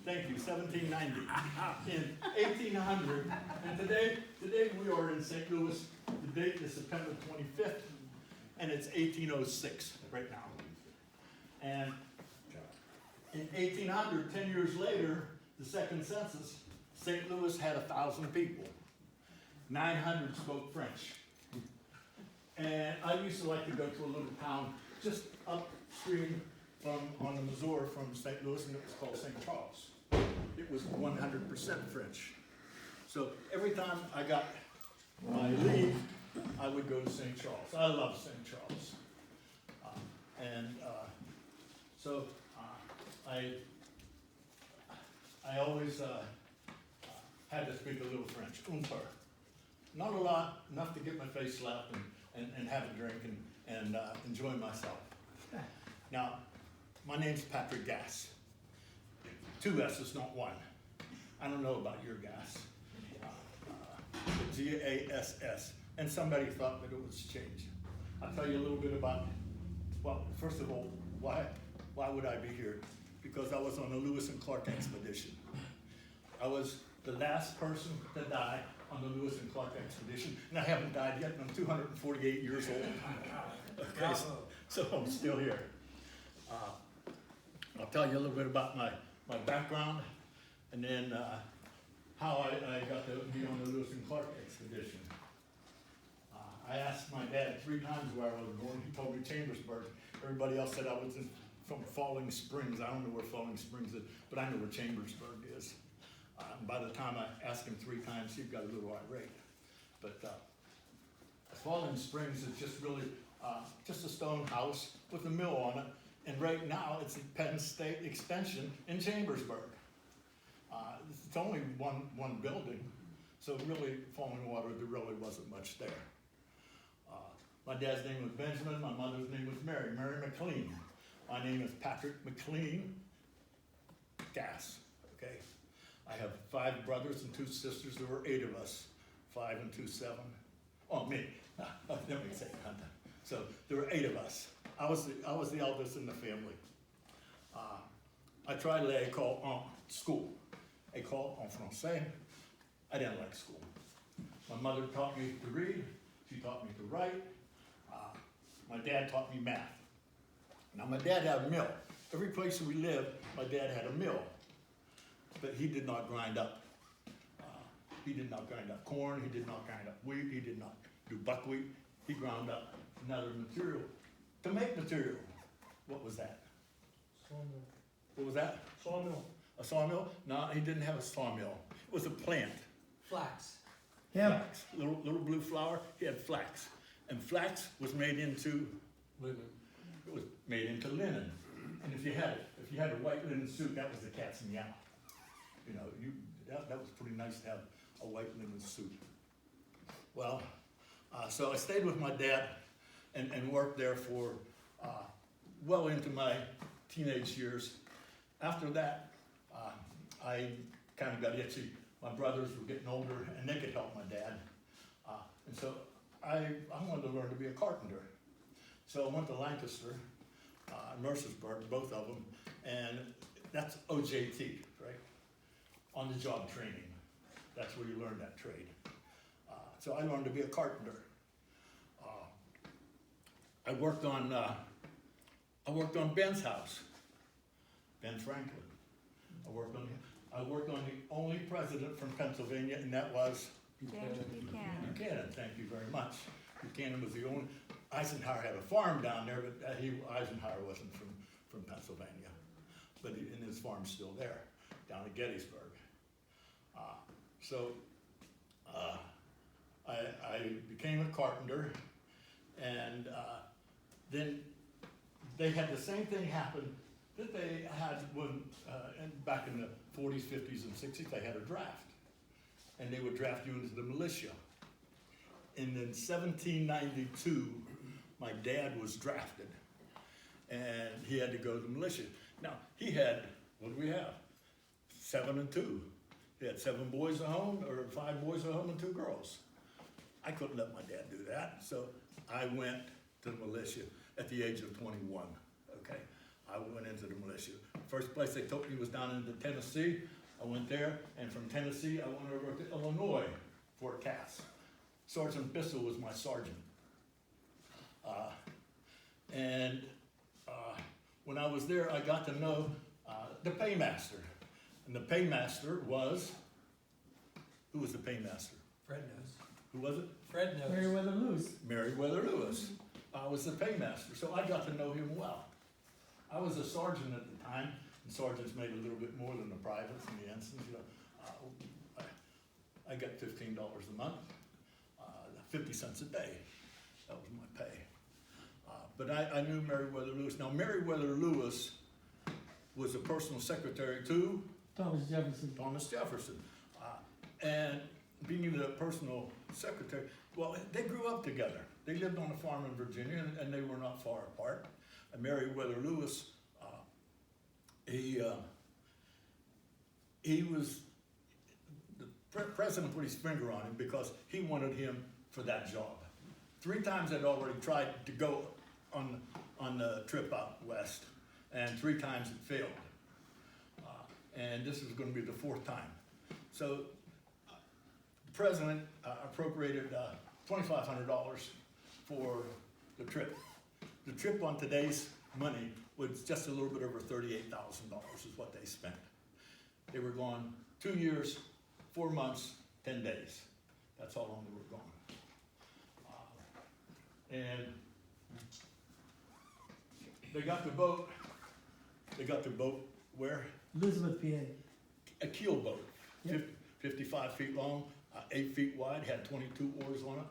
Thank you, 1790. In 1800, and today we are in St. Louis. The date is September 25th, and it's 1806 right now. And in 1800, 10 years later, the second census, St. Louis had 1,000 people. 900 spoke French. And I used to like to go to a little town just upstream on the Missouri from St. Louis, and it was called St. Charles. It was 100% French. So every time I got my leave, I would go to St. Charles. I love St. Charles. So I always had to speak a little French, un peu. Not a lot, enough to get my face slapped and have a drink and enjoy myself. Now, my name's Patrick Gass. 2 S's, not 1. I don't know about your gas. G-A-S-S. And somebody thought that it was changed. I'll tell you a little bit about, well, first of all, why would I be here? Because I was on the Lewis and Clark expedition. I was the last person to die on the Lewis and Clark expedition, and I haven't died yet, and I'm 248 years old. Okay, so I'm still here. I'll tell you a little bit about my background, and then how I got to be on the Lewis and Clark expedition. I asked my dad 3 times where I was born. He told me Chambersburg. Everybody else said I was from Falling Springs. I don't know where Falling Springs is, but I know where Chambersburg is. By the time I asked him 3 times, he got a little irate. But Falling Springs is just really just a stone house with a mill on it. And right now, it's a Penn State extension in Chambersburg. It's only one building, so really, Falling Water, there really wasn't much there. My dad's name was Benjamin. My mother's name was Mary McLean. My name is Patrick McLean Gass. Okay. I have 5 brothers and 2 sisters. There were 8 of us, 5 and 2, 7. Oh, me. Let me say that. So there were 8 of us. I was the eldest in the family. I tried l'école en school, école en français. I didn't like school. My mother taught me to read. She taught me to write. My dad taught me math. Now my dad had a mill. Every place we lived, my dad had a mill. But he did not grind up. He did not grind up corn. He did not grind up wheat. He did not do buckwheat. He ground up another material to make material. What was that? Sawmill. What was that? Sawmill. A sawmill? No, he didn't have a sawmill. It was a plant. Flax. Flax. Little blue flower. He had flax. And flax was made into Linen. It was made into linen. And if you had a white linen suit, that was the cat's meow. You know, that was pretty nice to have a white linen suit. Well, so I stayed with my dad and worked there for well into my teenage years. After that, I kind of got itchy. My brothers were getting older and they could help my dad. And so I wanted to learn to be a carpenter. So I went to Lancaster, Mercersburg, both of them, and that's OJT, right? On the job training. That's where you learn that trade. So I learned to be a carpenter. I worked on Ben's house, Ben Franklin. I worked on the only president from Pennsylvania, and that was James Buchanan. Buchanan. Thank you very much. Buchanan was the only. Eisenhower had a farm down there, but Eisenhower wasn't from Pennsylvania, but and his farm's still there, down at Gettysburg. I became a carpenter, and then they had the same thing happen that they had when back in the 40s, 50s, and 60s. They had a draft, and they would draft you into the militia. And in 1792, my dad was drafted, and he had to go to the militia. Now, he had, what do we have? 7 and 2. He had 7 boys at home, or 5 boys at home and 2 girls. I couldn't let my dad do that, so I went to the militia at the age of 21, okay? I went into the militia. First place they took me was down into Tennessee. I went there, and from Tennessee, I went over to Illinois, Fort Cass. Sergeant Bissell was my sergeant. When I was there, I got to know the paymaster. And the paymaster was, who was the paymaster? Fred knows. Who was it? Fred knows. Meriwether Lewis. Meriwether Lewis. Was the paymaster, so I got to know him well. I was a sergeant at the time, and sergeants made a little bit more than the privates and the ensigns. You know, I got $15 a month, 50 cents a day. That was my pay. But I knew Meriwether Lewis. Now, Meriwether Lewis was a personal secretary to Thomas Jefferson. Thomas Jefferson. And being the personal secretary, well, they grew up together. They lived on a farm in Virginia, and they were not far apart. And Meriwether Lewis, he was, the president put his finger on him because he wanted him for that job. 3 times I'd already tried to go on the trip out west, and 3 times it failed. And this was going to be the 4th time. So the president appropriated $2,500 for the trip. The trip on today's money was just a little bit over $38,000 is what they spent. They were gone 2 years, 4 months, 10 days. That's how long they were gone. And they got the boat. They got the boat where? Elizabeth, PA. A keel boat, Yep. 55 feet long, 8 feet wide, had 22 oars on it.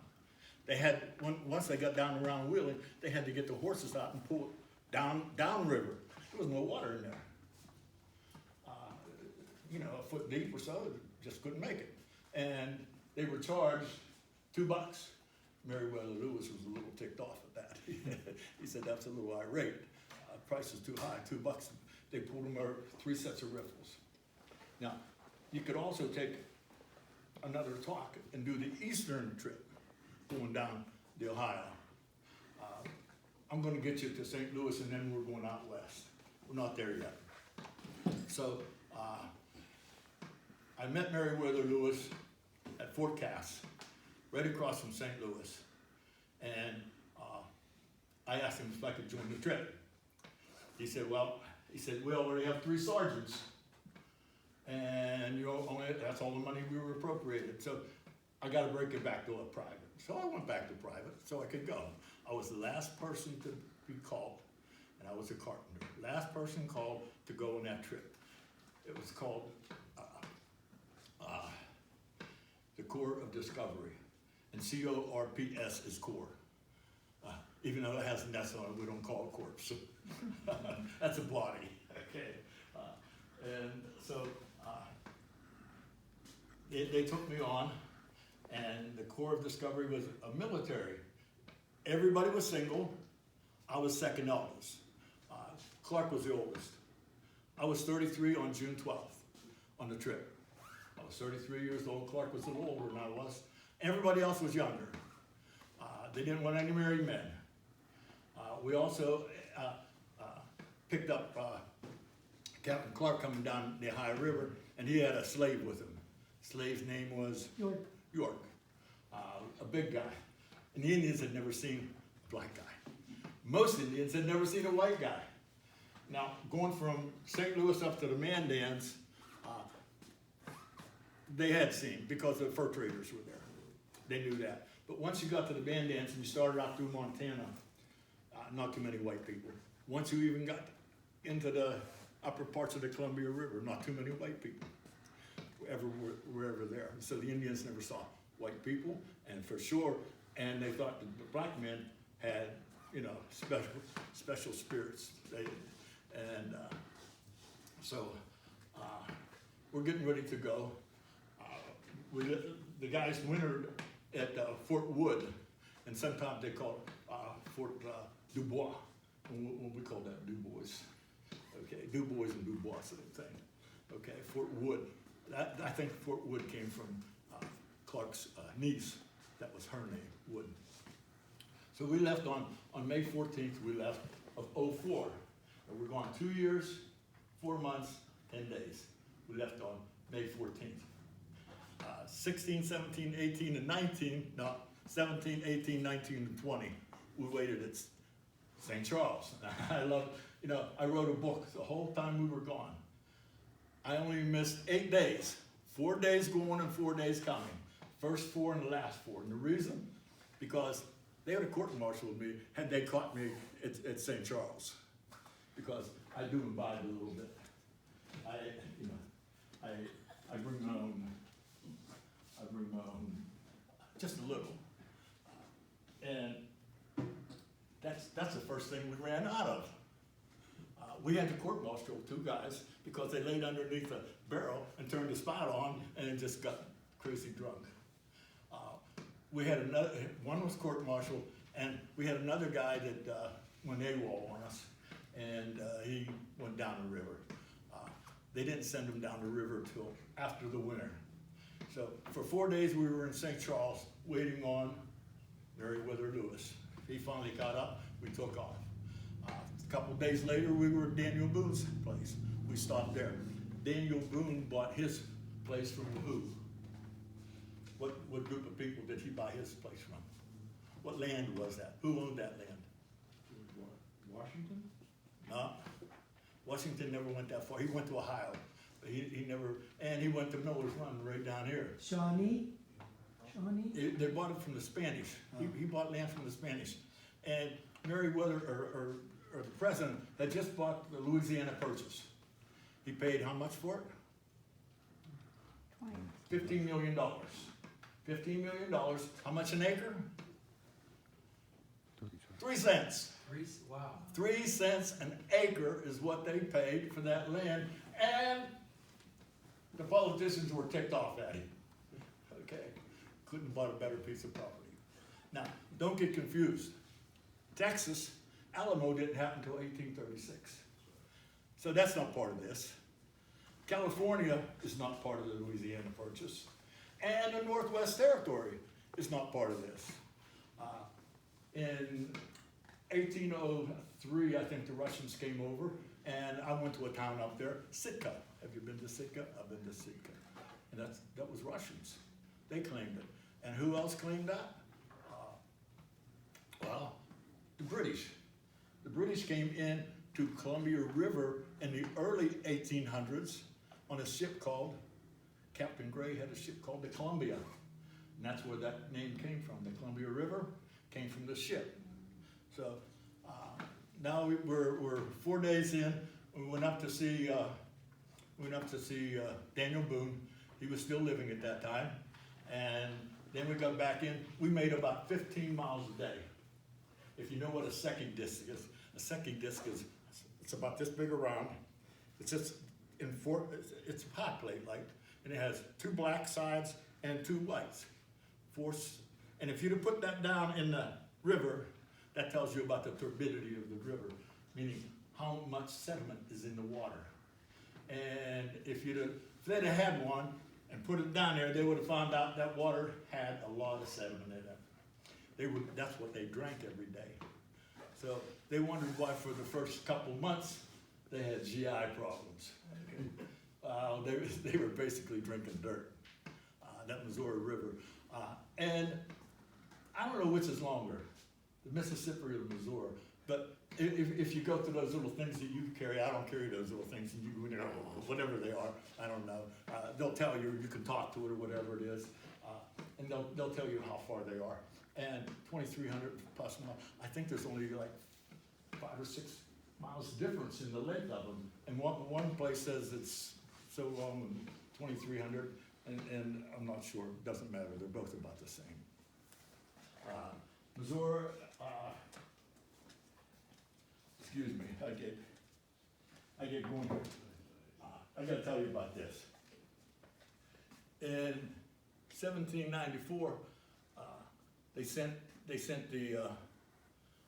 They had, once they got down around Wheeling, they had to get the horses out and pull it down river. There was no water in there. You know, a foot deep or so, just couldn't make it. And they were charged $2. Meriwether Lewis was a little ticked off at that. He said, that's a little irate. Price is too high, $2. They pulled them over 3 sets of riffles. Now, you could also take another talk and do the eastern trip, going down the Ohio. I'm gonna get you to St. Louis, and then we're going out west. We're not there yet. So, I met Meriwether Lewis at Fort Cass, right across from St. Louis. And I asked him if I could join the trip. He said, we already have 3 sergeants. And that's all the money we were appropriated. So I got to break it back to a private. So I went back to private so I could go. I was the last person to be called, and I was a carpenter. Last person called to go on that trip. It was called the Corps of Discovery, and CORPS is Corps. Even though it has an S on it, we don't call it corpse. That's a body, okay? And so they took me on, and the Corps of Discovery was a military. Everybody was single. I was second eldest. Clark was the oldest. I was 33 on June 12th on the trip. I was 33 years old. Clark was a little older than I was. Everybody else was younger. They didn't want any married men. We also picked up Captain Clark coming down the Ohio River, and he had a slave with him. Slave's name was York, a big guy. And the Indians had never seen a black guy. Most Indians had never seen a white guy. Now, going from St. Louis up to the Mandans, they had seen, because the fur traders were there. They knew that. But once you got to the Mandans and you started out through Montana, not too many white people. Once you even got into the upper parts of the Columbia River, not too many white people were ever there. So the Indians never saw white people, and for sure, and they thought that the black men had, special spirits. So we're getting ready to go. The guys wintered at Fort Wood, and sometimes they call it Fort Dubois, and we call that Dubois. Okay, Dubois and Dubois, same thing. Okay, Fort Wood. I think Fort Wood came from Clark's niece. That was her name, Wood. So we left on May 14th, we left of '04. And we're gone 2 years, 4 months, 10 days. We left on May 14th. 16, 17, 18, and 19, no, 17, 18, 19, and 20, we waited at St. Charles. I love, I wrote a book the whole time we were gone. I only missed 8 days, 4 days going and 4 days coming. First 4 and the last 4. And the reason, because they would have court-martialed me had they caught me at St. Charles. Because I do imbibe a little bit. I bring my own, just a little. And that's the first thing we ran out of. We had to court-martial 2 guys because they laid underneath a barrel and turned the spout on and just got crazy drunk. We had another, one was court-martialed, and we had another guy that went AWOL on us, and he went down the river. They didn't send him down the river till after the winter. So for 4 days we were in St. Charles waiting on Meriwether Lewis. He finally got up, we took off. A couple of days later we were at Daniel Boone's place. We stopped there. Daniel Boone bought his place from who? What group of people did he buy his place from? What land was that? Who owned that land? Washington? No. Washington never went that far. He went to Ohio. But he never, and he went to Miller's Run right down here. Shawnee? They bought it from the Spanish. He bought land from the Spanish. And Meriwether, or the president, had just bought the Louisiana Purchase. He paid how much for it? $15 million. $15 million. How much an acre? 3 cents. Wow. 3 cents an acre is what they paid for that land, and the politicians were ticked off at him. Okay, couldn't have bought a better piece of property. Now, don't get confused. Texas, Alamo didn't happen until 1836. So that's not part of this. California is not part of the Louisiana Purchase, and the Northwest Territory is not part of this. In 1803, I think the Russians came over, and I went to a town up there, Sitka. Have you been to Sitka? I've been to Sitka. And that was Russians. They claimed it. And who else claimed that? Well, the British. The British came in to Columbia River in the early 1800s on a ship called, Captain Gray had a ship called the Columbia. And that's where that name came from. The Columbia River came from the ship. So now we're 4 days in. We went up to see Daniel Boone. He was still living at that time. And then we got back in. We made about 15 miles a day. If you know what a second disc is, a second disc is, it's about this big around. It's just it's a hot plate like, and it has 2 black sides and 2 whites. And if you'd have put that down in the river, that tells you about the turbidity of the river, meaning how much sediment is in the water. And if they'd have had one and put it down there, they would have found out that water had a lot of sediment in it. That's what they drank every day. So they wondered why for the first couple months they had GI problems. They were basically drinking dirt, that Missouri River. And I don't know which is longer, the Mississippi or the Missouri, but if you go to those little things that you carry, I don't carry those little things, and whatever they are, I don't know. They'll tell you, you can talk to it or whatever it is, and they'll tell you how far they are. And 2,300 plus miles, I think there's only like 5 or 6 miles difference in the length of them. And one place says it's so long, 2,300, and I'm not sure, it doesn't matter, they're both about the same. Missouri, excuse me, I get going here. I gotta tell you about this. In 1794, they sent the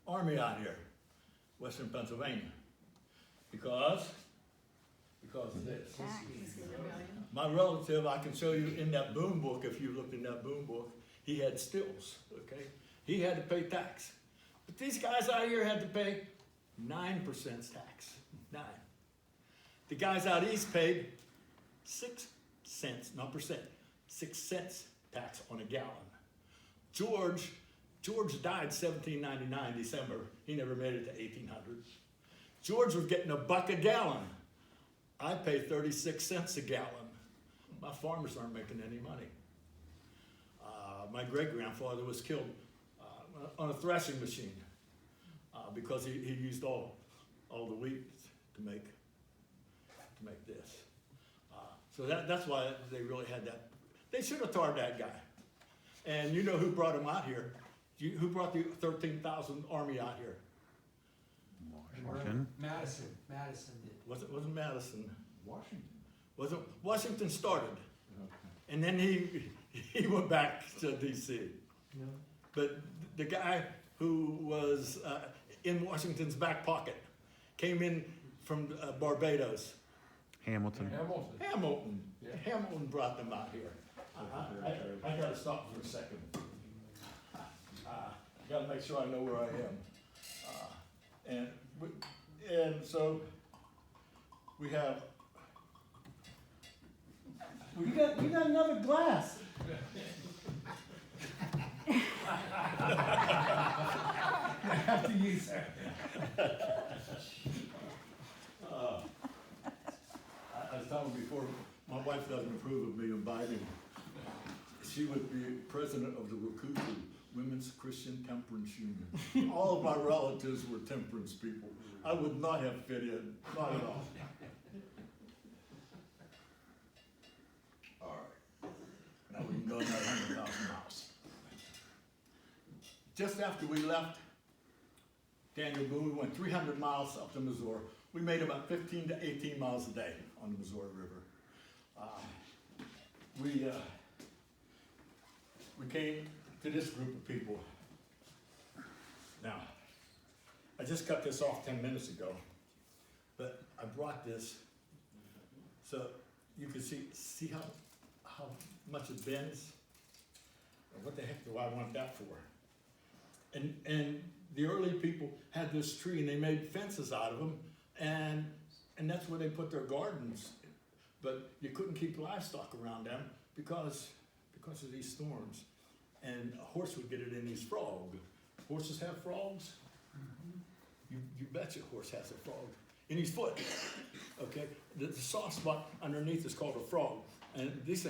army out here, Western Pennsylvania, because of this. My relative, I can show you in that Boone book, if you looked in that Boone book, he had stills, okay? He had to pay tax. But these guys out here had to pay 9% tax, 9. The guys out east paid 6 cents, not percent, 6 cents tax on a gallon. George died 1799 December. He never made it to 1800. George was getting $1 a gallon. I pay 36 cents a gallon. My farmers aren't making any money. My great-grandfather was killed on a threshing machine because he used all the wheat to make this. So that's why they really had that. They should have tarred that guy. And you know who brought him out here? Who brought the 13,000 army out here? Washington. Madison did. Wasn't Madison. Washington. Washington started. Okay. And then he went back to D.C. No. But the guy who was in Washington's back pocket came in from Barbados. Hamilton. Hamilton. Yeah. Hamilton brought them out here. I gotta stop for a second. Gotta make sure I know where I am. And so we have. You got another glass. I have to use that. I was telling before, my wife doesn't approve of me imbibing. She would be president of the Wakuku, Women's Christian Temperance Union. All of my relatives were temperance people. I would not have fit in, not at all. All right, now we can go another 100,000 miles. Just after we left Daniel Boone, we went 300 miles up the Missouri. We made about 15 to 18 miles a day on the Missouri River. We came to this group of people. Now, I just cut this off 10 minutes ago, but I brought this so you can see how much it bends. What the heck do I want that for? And the early people had this tree and they made fences out of them, and that's where they put their gardens. But you couldn't keep livestock around them because of these thorns. And a horse would get it in his frog. Horses have frogs? You bet your horse has a frog in his foot. Okay, the soft spot underneath is called a frog. And this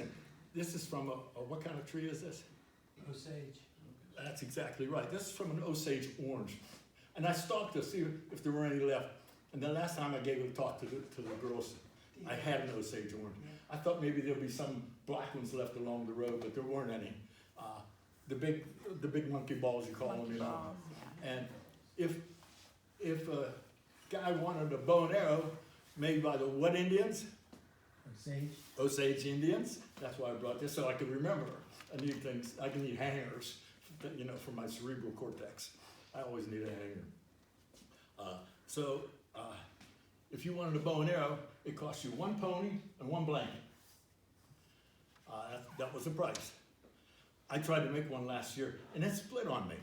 is from what kind of tree is this? Osage. That's exactly right. This is from an Osage orange. And I stalked to see if there were any left. And the last time I gave a talk to the girls, I had an Osage orange. I thought maybe there'd be some black ones left along the road, but there weren't any. The big monkey balls, you call them, you know. Balls, yeah. And if a guy wanted a bow and arrow made by the what Indians? Osage. Osage Indians. That's why I brought this, so I could remember. I need things. I can need hangers, you know, for my cerebral cortex. I always need a hanger. If you wanted a bow and arrow, it cost you 1 pony and 1 blanket. That was the price. I tried to make one last year, and it split on me.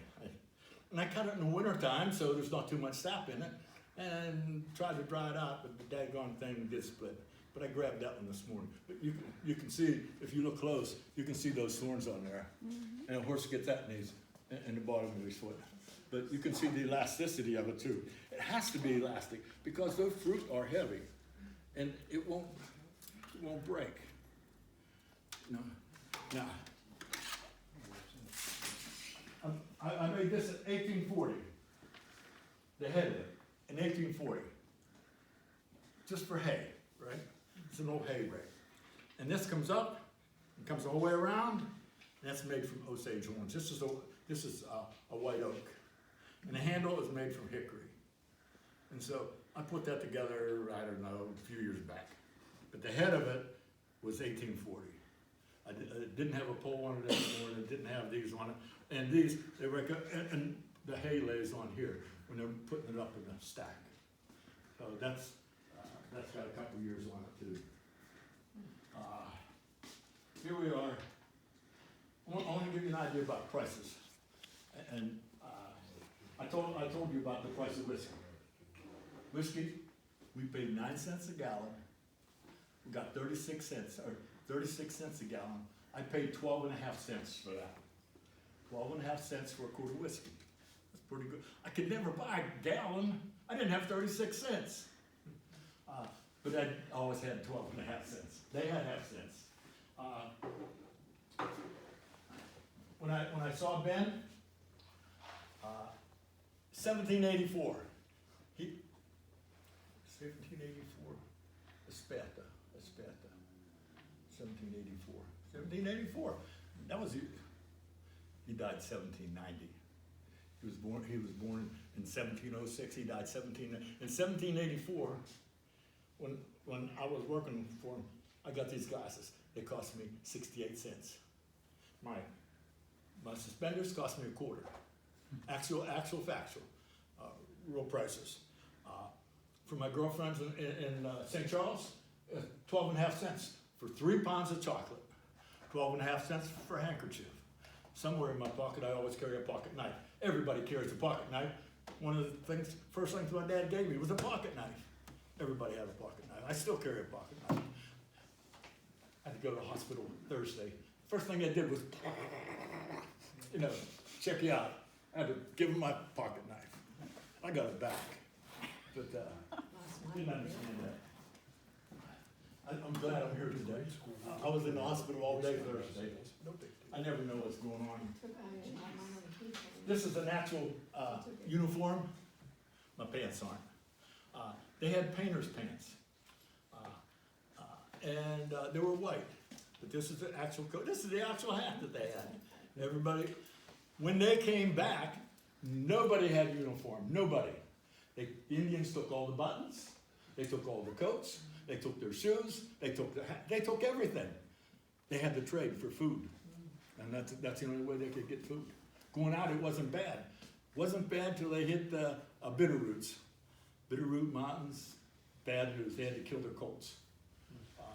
And I cut it in the wintertime, so there's not too much sap in it, and tried to dry it out, but the daggone thing did split. But I grabbed that one this morning. But you can see, if you look close, you can see those thorns on there. And a horse gets that in the bottom of his foot. But you can see the elasticity of it too. It has to be elastic because those fruit are heavy, and it won't break. No. Now, I made this in 1840. The head of it in 1840, just for hay, right? It's an old hay rake, and this comes up, and comes all the way around. And that's made from Osage orange. This is a white oak. And the handle is made from hickory. And so I put that together, I don't know, a few years back. But the head of it was 1840. It didn't have a pole on it anymore, and it didn't have these on it. And these, and the hay lays on here when they're putting it up in a stack. So that's got a couple years on it too. Here we are. I want to give you an idea about prices. And I told you about the price of whiskey. Whiskey, we paid 9 cents a gallon We got 36 cents, or 36 cents a gallon. I paid 12.5 cents for that. 12.5 cents for a quart of whiskey. That's pretty good. I could never buy a gallon. I didn't have 36 cents. But I always had 12.5 cents. They had half cents. When I saw Ben, 1784. 1784. Aspetta. 1784. 1784. That was, he died 1790. He was born in 1706. He died in 1784. When I was working for him, I got these glasses. They cost me 68 cents. My suspenders cost me a quarter. Actual factual, real prices. For my girlfriends in St. Charles, 12.5 cents for 3 pounds of chocolate. 12.5 cents for a handkerchief. Somewhere in my pocket, I always carry a pocket knife. Everybody carries a pocket knife. One of the first things my dad gave me was a pocket knife. Everybody had a pocket knife. I still carry a pocket knife. I had to go to the hospital Thursday. First thing I did was, check you out. I had to give him my pocket knife. I got it back, but didn't understand that. I'm glad I'm here today. I was in the hospital all day Thursday. I never know what's going on. This is an actual uniform. My pants aren't. They had painter's pants, and they were white. But this is the actual coat. This is the actual hat that they had. Everybody, when they came back, nobody had uniform. Nobody. The Indians took all the buttons. They took all the coats. They took their shoes. They took the hat. They took everything. They had to trade for food, and that's the only way they could get food. Going out, it wasn't bad. Wasn't bad till they hit the Bitterroots. Bitterroot Mountains, bad news. They had to kill their colts.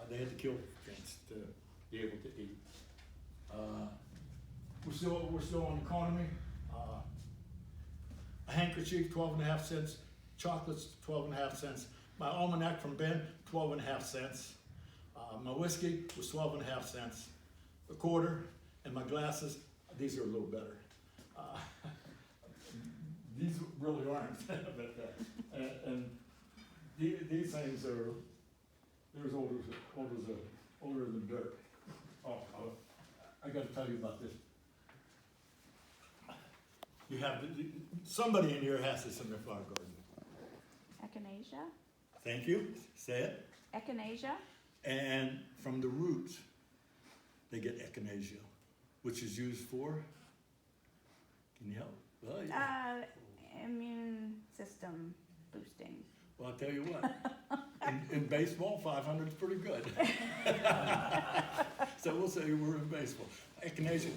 They had to kill things to be able to eat. We're still on economy. A handkerchief, 12.5 cents. Chocolates, 12.5 cents. My almanac from Ben, 12.5 cents. My whiskey was 12.5 cents. A quarter, and my glasses, these are a little better. These really aren't, but, and these things are, they're as older than dirt. Oh, I got to tell you about this. You have, somebody in here has this in their flower garden. Echinacea? Thank you, say it. Echinacea? And from the roots, they get echinacea, which is used for, can you help? Well, yeah. Immune system boosting. Well, I'll tell you what, in baseball, 500 is pretty good. So we'll say we're in baseball. Echinacea,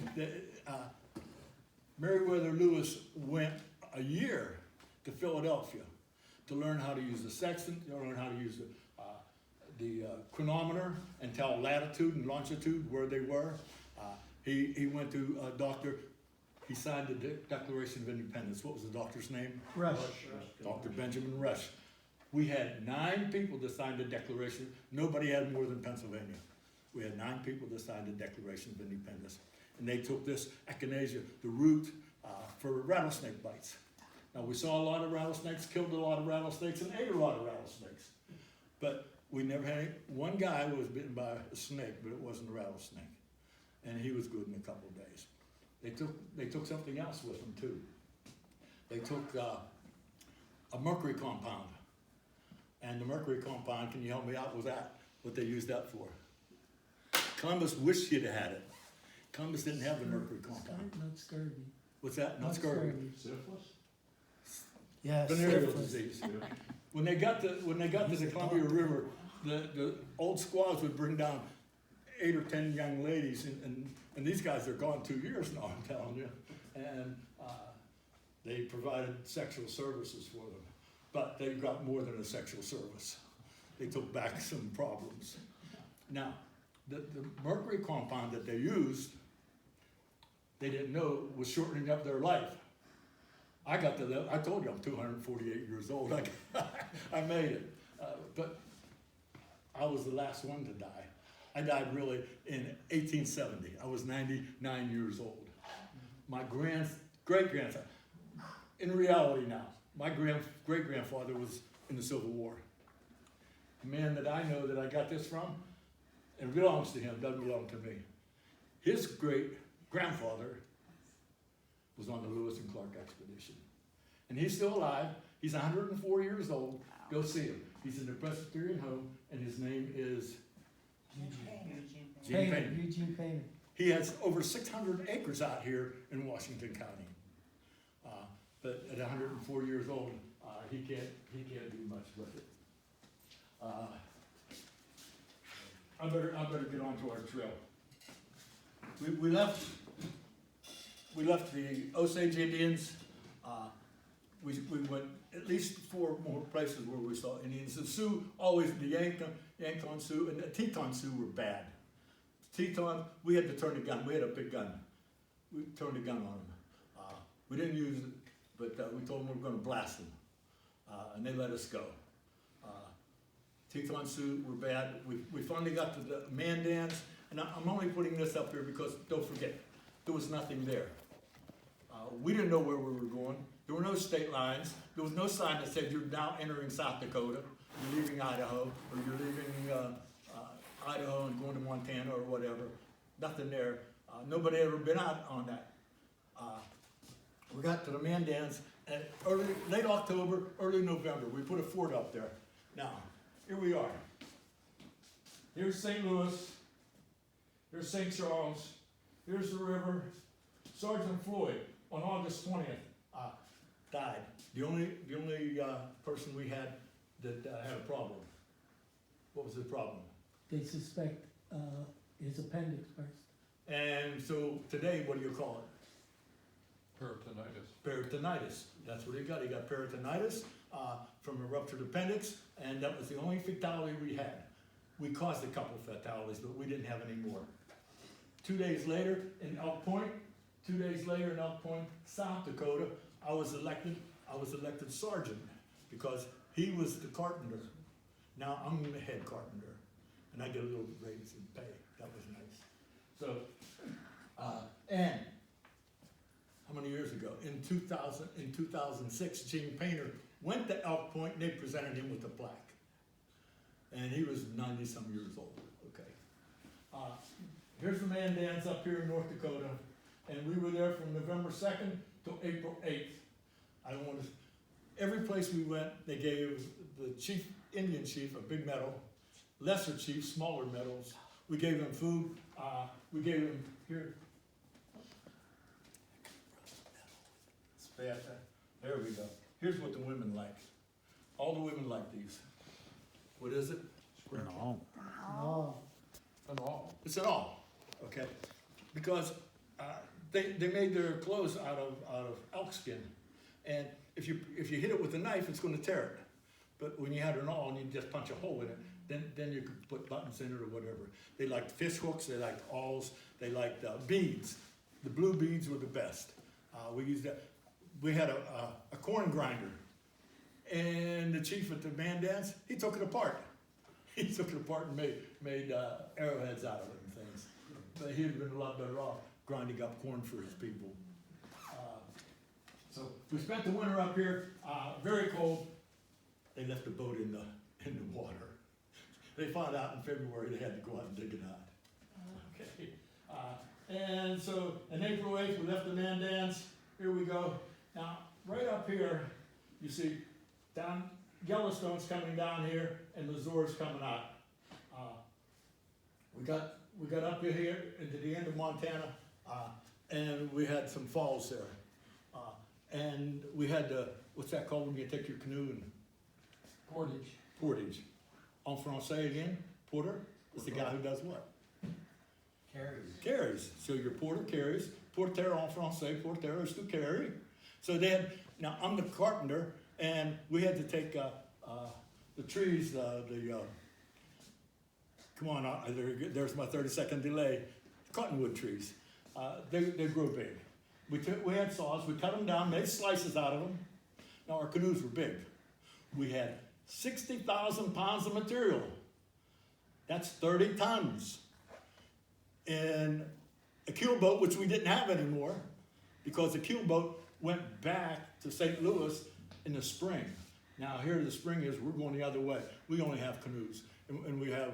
Meriwether Lewis went a year to Philadelphia to learn how to use the sextant, to learn how to use the chronometer and tell latitude and longitude where they were. He went to a doctor. He signed the Declaration of Independence. What was the doctor's name? Rush. Dr. Benjamin Rush. We had 9 people that signed the Declaration. Nobody had more than Pennsylvania. We had 9 people that signed the Declaration of Independence. And they took this echinacea, the root, for rattlesnake bites. Now, we saw a lot of rattlesnakes, killed a lot of rattlesnakes, and ate a lot of rattlesnakes. But we never had one guy who was bitten by a snake, but it wasn't a rattlesnake. And he was good in a couple of days. They took something else with them too. They took a mercury compound. And the mercury compound, can you help me out with that? What they used that for? Columbus wished he'd have had it. Columbus didn't have the mercury compound. Not scurvy. What's that? Not scurvy. Syphilis? Yes. Venereal disease. When they got to the Columbia River, the old squaws would bring down 8 or 10 young ladies, and these guys are gone 2 years now, I'm telling you. And they provided sexual services for them. But they got more than a sexual service. They took back some problems. Now, the mercury compound that they used, they didn't know was shortening up their life. I told you I'm 248 years old. I made it. But I was the last one to die. I died really in 1870. I was 99 years old. My great-grandson, in reality now, my great-grandfather was in the Civil War. The man that I know that I got this from, and it belongs to him, doesn't belong to me. His great-grandfather was on the Lewis and Clark expedition. And he's still alive. He's 104 years old. Go see him. He's in the Presbyterian home, and his name is Gene Payne. Eugene Payne. He has over 600 acres out here in Washington County. But at 104 years old, he can't do much with it. I better get on to our trail. We left the Osage Indians. We went at least 4 more places where we saw Indians. The Sioux, always the Yankton Sioux, and the Teton Sioux were bad. Teton, we had to turn the gun. We had a big gun. We turned the gun on them. We didn't use it, but we told them we were going to blast them, and they let us go. Teton Sioux were bad. We finally got to the Mandans, and I'm only putting this up here because don't forget, there was nothing there. We didn't know where we were going. There were no state lines. There was no sign that said you're now entering South Dakota, you're leaving Idaho, or you're leaving Idaho and going to Montana or whatever. Nothing there. Nobody ever been out on that. We got to the Mandans at late October, early November. We put a fort up there. Now, here we are. Here's St. Louis. Here's St. Charles. Here's the river. Sergeant Floyd, on August 20th, died. The only person we had that had a problem. What was the problem? They suspect his appendix burst. And so today, what do you call it? Peritonitis. Peritonitis. That's what he got. He got peritonitis from a ruptured appendix, and that was the only fatality we had. We caused a couple fatalities, but we didn't have any more. 2 days later in Elk Point, South Dakota, I was elected sergeant because he was the carpenter. Now I'm the head carpenter, and I get a little raise in pay. That was nice. So, and how many years ago? In 2006, Gene Painter went to Elk Point, and they presented him with a plaque. And he was 90-some years old. Okay. Here's the Mandans up here in North Dakota, and we were there from November 2nd to April 8th. Every place we went, they gave the chief, Indian chief, a big medal. Lesser chiefs, smaller medals. We gave them food. We gave them here. There we go. Here's what the women like. All the women like these. What is it? Oh. An all. It's an all, okay? Because they made their clothes out of elk skin, and if you hit it with a knife, it's going to tear it. But when you had an awl and you just punch a hole in it, then you could put buttons in it or whatever. They liked fish hooks. They liked awls. They liked beads. The blue beads were the best. We used that. We had a corn grinder, and the chief at the Mandans, he took it apart. He took it apart and made arrowheads out of it and things. But he'd have been a lot better off grinding up corn for his people. So we spent the winter up here, very cold. They left the boat in the water. They found out in February they had to go out and dig it out. Okay. And so in April 8th, we left the Mandans. Here we go. Now, right up here, you see down Yellowstone's coming down here, and Missouri's coming out. We got up here into the end of Montana, and we had some falls there. And we had what's that called when you take your canoe and Portage. portage. En français again, porter is the guy who does what? Carries. So your porter carries. Porter en français, porter is to carry. So then, now I'm the carpenter, and we had to take the trees, come on, there's my 30-second delay, cottonwood trees. They grow big. We had saws, we cut them down, made slices out of them. Now our canoes were big. We had 60,000 pounds of material. That's 30 tons. And a keel boat, which we didn't have anymore, because the keel boat went back to St. Louis in the spring. Now here the spring is, we're going the other way. We only have canoes. And we have,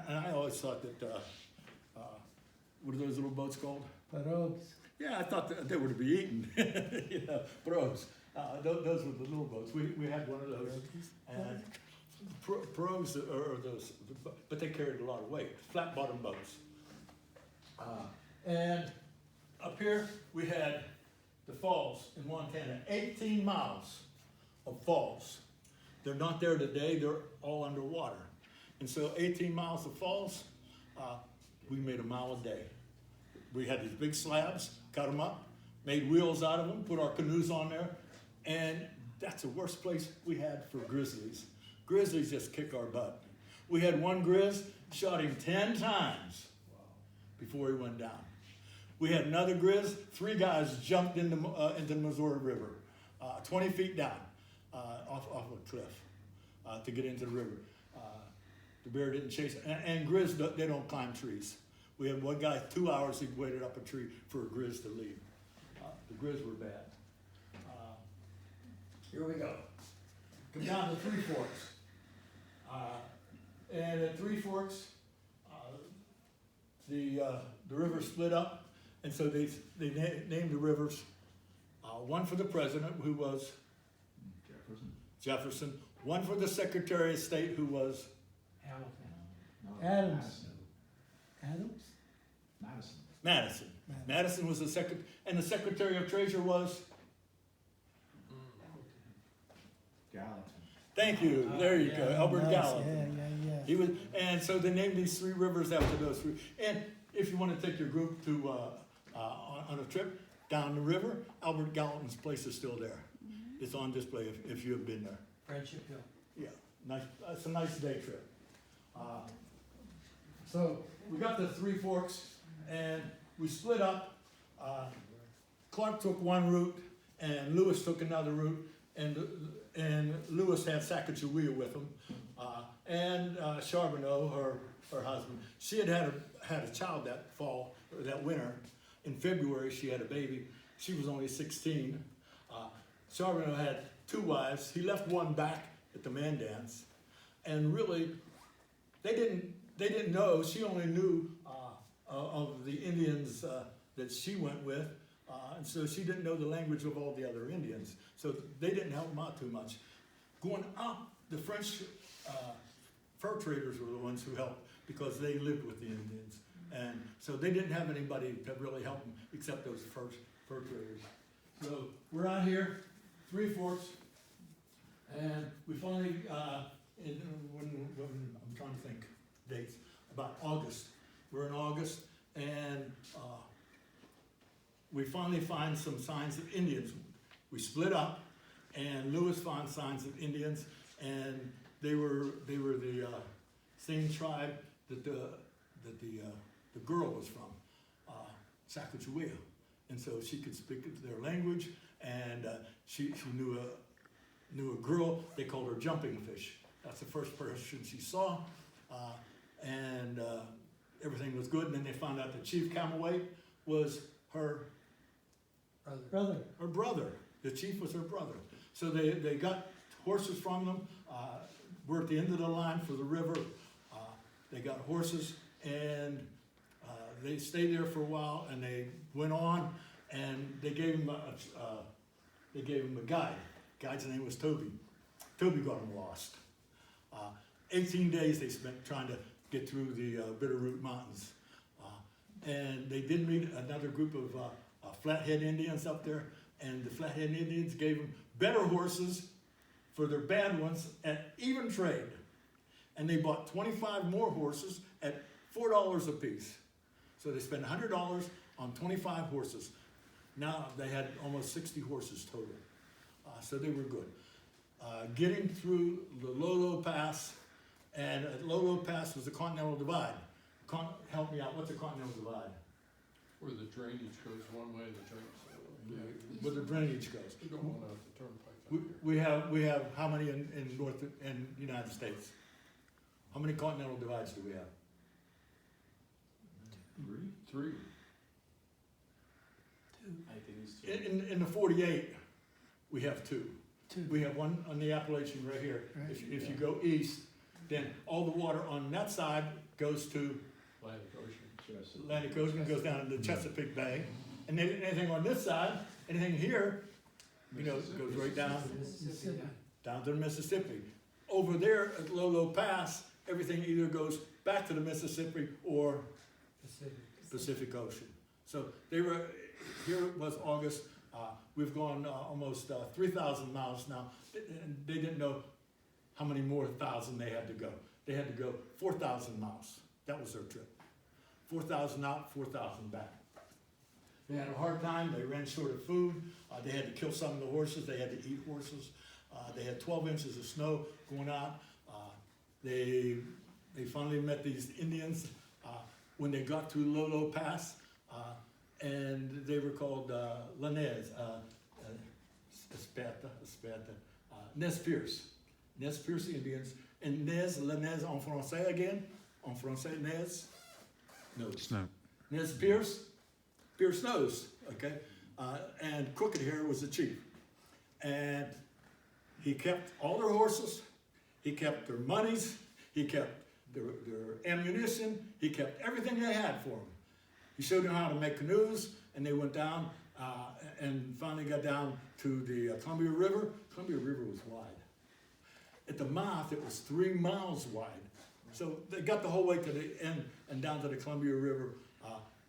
and I always thought that, what are those little boats called? Pirogues. Yeah, I thought that they were to be eaten, you know, bros. Those were the little boats. We had one of those. And pros are those, but they carried a lot of weight, flat bottom boats. And up here, we had the falls in Montana, 18 miles of falls. They're not there today, they're all underwater. And so 18 miles of falls, we made a mile a day. We had these big slabs, cut them up, made wheels out of them, put our canoes on there, and that's the worst place we had for grizzlies. Grizzlies just kick our butt. We had one grizz, shot him 10 times before he went down. We had another grizz, 3 guys jumped into the Missouri River, 20 feet down, off a cliff to get into the river. The bear didn't chase it. And grizz, they don't climb trees. We had one guy, 2 hours, he waited up a tree for a grizz to leave. The grizz were bad. Here we go. Come down to Three Forks. And at Three Forks, the river split up, and so they named the rivers, one for the president, who was Jefferson, one for the Secretary of State, who was Adams. Adams? Madison. Madison was the secretary, and the Secretary of Treasury was? Gallatin. Thank you, there you go, Albert Nice. Gallatin. Yeah. He was, and so they named these 3 rivers after those 3. And if you want to take your group to on a trip down the river, Albert Gallatin's place is still there. It's on display if you have been there. Friendship Hill. Yeah, nice. It's a nice day trip. So we got the Three Forks, and we split up. Clark took one route, and Lewis took another route, and Lewis had Sacagawea with him, and Charbonneau, her husband. She had a child that fall, or that winter. In February, she had a baby. She was only 16. Charbonneau had 2 wives. He left one back at the man dance, and really, they didn't know. She only knew of the Indians that she went with, and so she didn't know the language of all the other Indians. So they didn't help them out too much. Going up, the French fur traders were the ones who helped because they lived with the Indians, and so they didn't have anybody to really help them except those fur traders. So we're out here, Three Forks, and we finally, when I'm trying to think dates, about August. We're in August, and we finally find some signs of Indians. We split up, and Lewis found signs of Indians, and they were the same tribe that the girl was from, Sacagawea, and so she could speak their language, and she knew a girl. They called her Jumping Fish. That's the first person she saw, and everything was good. And then they found out that Chief Camaway was her Brother. her brother. The chief was her brother. So they got horses from them. We're at the end of the line for the river. They got horses, and they stayed there for a while, and they went on, and they gave him a guide. The guide's name was Toby. Toby got him lost. 18 days they spent trying to get through the Bitterroot Mountains. And they did meet another group of Flathead Indians up there, and the Flathead Indians gave them better horses for their bad ones at even trade. And they bought 25 more horses at $4 a piece. So they spent $100 on 25 horses. Now they had almost 60 horses total. So they were good. Getting through the Lolo Pass, and at Lolo Pass was the Continental Divide. Help me out, what's the Continental Divide? Where the drainage goes one way, the drainage the other way. Where the drainage goes. We don't want the turnpike. We have how many in United States? How many continental divides do we have? 3. I think it's two. In the 48, we have 2. Two. We have one on the Appalachian right here. Right. If you go east, then all the water on that side goes to Atlantic Ocean. Atlantic Ocean, goes down into Chesapeake Bay. And then anything on this side, anything here, goes right down Mississippi. to the Mississippi. Over there at Lolo Pass, everything either goes back to the Mississippi or Pacific Ocean. So here was August, we've gone almost 3,000 miles now, and they didn't know how many more thousand they had to go. They had to go 4,000 miles. That was their trip. 4,000 out, 4,000 back. They had a hard time, they ran short of food, they had to kill some of the horses, they had to eat horses. They had 12 inches of snow going out. They finally met these Indians when they got to Lolo Pass, and they were called Lanez, Nez Perce. Nez Perce Indians. And Lanez en français again. En français, Nez. Nose. No. Nez Perce. Pierce nose, okay? And Crooked Hair was the chief. And he kept all their horses, he kept their monies, he kept their ammunition, he kept everything they had for them. He showed them how to make canoes, and they went down and finally got down to the Columbia River. Columbia River was wide. At the mouth, it was 3 miles wide. So they got the whole way to the end and down to the Columbia River.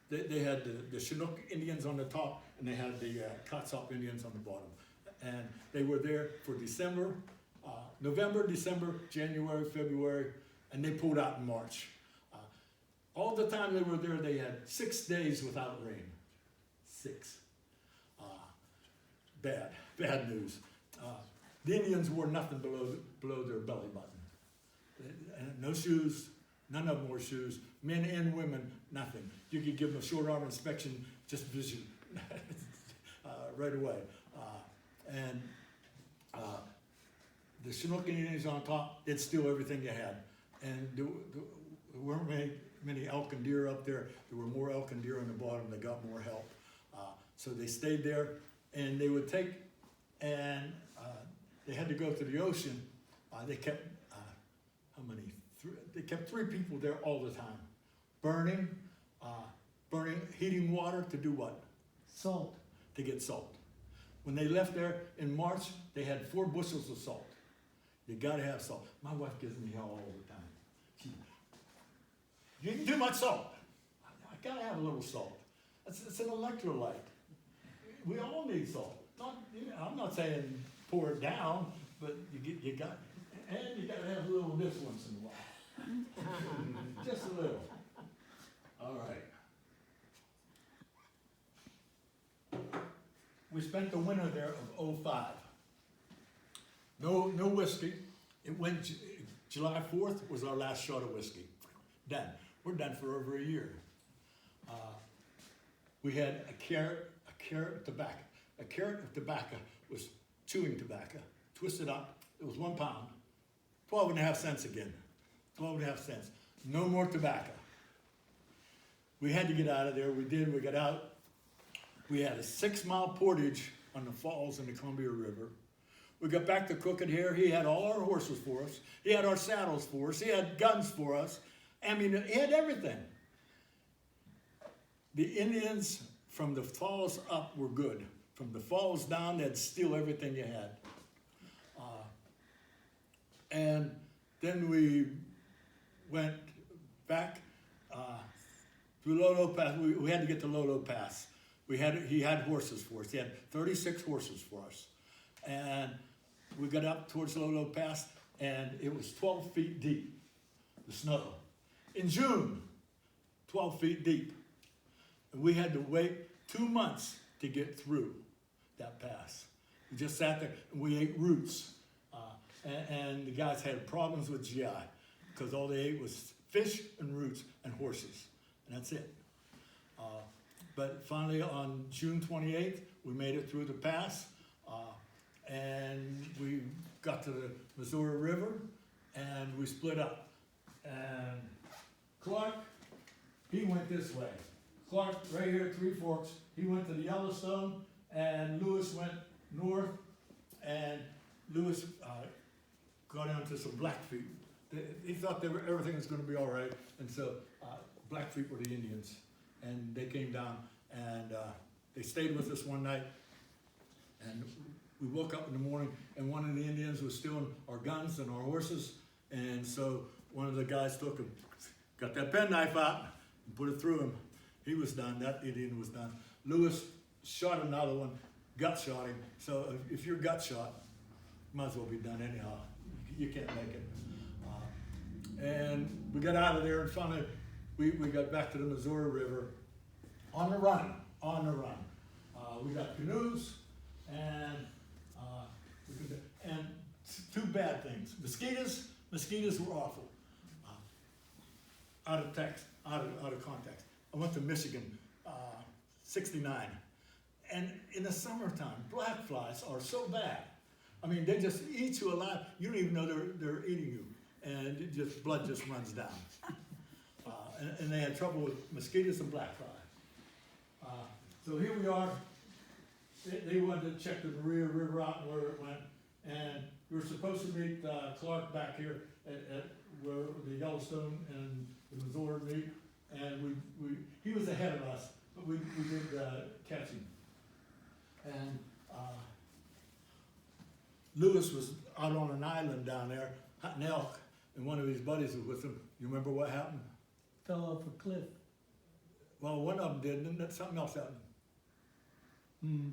They had the Chinook Indians on the top, and they had the Clatsop Indians on the bottom. And they were there for December, November, December, January, February, and they pulled out in March. All the time they were there, they had 6 days without rain. 6. Bad news. The Indians wore nothing below their belly button. And no shoes, none of them wore shoes. Men and women, nothing. You could give them a short arm inspection, just vision right away. The Chinook Indians on top, they'd steal everything you had. And there weren't many elk and deer up there. There were more elk and deer on the bottom. They got more help. So they stayed there, and they would take, and they had to go to the ocean. They kept, they kept 3 people there all the time. Burning, heating water to do what? Salt. To get salt. When they left there in March, they had 4 bushels of salt. You gotta have salt. My wife gives me hell all the time. You eat too much salt. I gotta have a little salt. It's an electrolyte. We all need salt. I'm not saying pour it down, but you got, and you gotta have a little of this once in a while. Just a little. All right. We spent the winter there of 05. No whiskey. It went, July 4th was our last shot of whiskey. Done. We're done for over a year. We had a carrot of tobacco. A carrot of tobacco was chewing tobacco, twisted up. It was 1 pound. 12.5 cents again. 12.5 cents. No more tobacco. We had to get out of there. We did. We got out. We had a 6-mile portage on the falls in the Columbia River. We got back to Crooked Hair. He had all our horses for us. He had our saddles for us. He had guns for us. I mean, he had everything. The Indians from the falls up were good. From the falls down, they'd steal everything you had. And then we went back through Lolo Pass. We had to get to Lolo Pass. He had horses for us. He had 36 horses for us. And we got up towards Lolo Pass, and it was 12 feet deep, the snow. In June, 12 feet deep. And we had to wait 2 months to get through that pass. We just sat there, and we ate roots. And the guys had problems with GI, because all they ate was fish and roots and horses, and that's it. But finally, on June 28th, we made it through the pass, and we got to the Missouri River, and we split up. And Clark, he went this way. Clark, right here at Three Forks, he went to the Yellowstone, and Lewis went north, and Lewis, got into some Blackfeet. He thought everything was gonna be all right, and so, Blackfeet were the Indians, and they came down, and, they stayed with us one night, and we woke up in the morning, and one of the Indians was stealing our guns and our horses, and so one of the guys took him, got that penknife out, and put it through him. He was done, that Indian was done. Lewis shot another one, gut shot him, so if you're gut shot, might as well be done anyhow. You can't make it. And we got out of there, and finally, we got back to the Missouri River on the run. We got canoes, and two bad things. Mosquitoes were awful. Out of context. I went to Michigan, 69, and in the summertime, black flies are so bad. I mean, they just eat you alive. You don't even know they're eating you, and blood just runs down. And they had trouble with mosquitoes and black flies. So here we are. They wanted to check the Maria River out and where it went, and we were supposed to meet Clark back here at where the Yellowstone and the Missouri meet, and he was ahead of us, but we did catch him. And Lewis was out on an island down there, hunting elk, and one of his buddies was with him. You remember what happened? Fell off a cliff. Well, one of them did, and then something else happened. Hmm.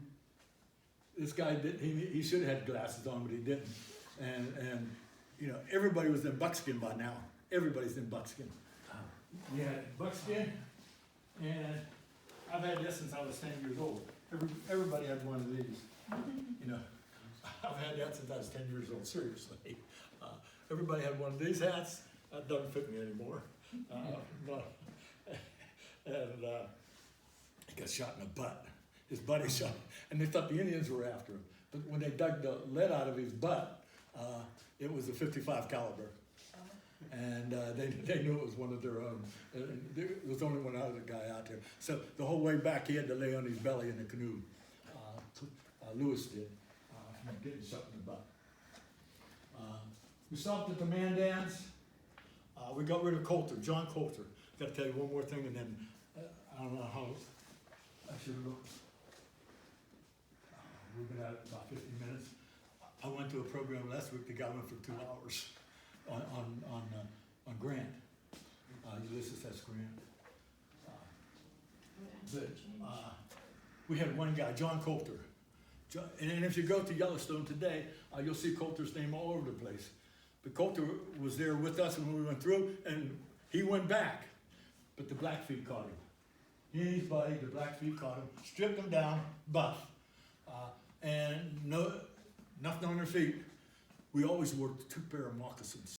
This guy did. He should have had glasses on, but he didn't. And you know, everybody was in buckskin by now. Everybody's in buckskin. We had buckskin, and I've had this since I was 10 years old. Everybody had one of these. You know, I've had that since I was 10 years old. Seriously, everybody had one of these hats. That doesn't fit me anymore. But, and he got shot in the butt. His buddy shot him, and they thought the Indians were after him. But when they dug the lead out of his butt, it was a .55 caliber. And they knew it was one of their own. And there was only one other guy out there. So the whole way back, he had to lay on his belly in the canoe. Lewis did, from getting shot in the butt. We stopped at the Mandans. We got rid of Coulter, John Coulter. Got to tell you one more thing, and then I don't know how I should have looked. We've been at about 50 minutes. I went to a program last week. The guy went for 2 hours on Grant, Ulysses S. Grant. We had one guy, John Coulter. And if you go to Yellowstone today, you'll see Coulter's name all over the place. But Coulter was there with us when we went through, and he went back. But the Blackfeet caught him. He and his buddy, the Blackfeet caught him, stripped him down, buff, and nothing on their feet. We always wore 2 pair of moccasins.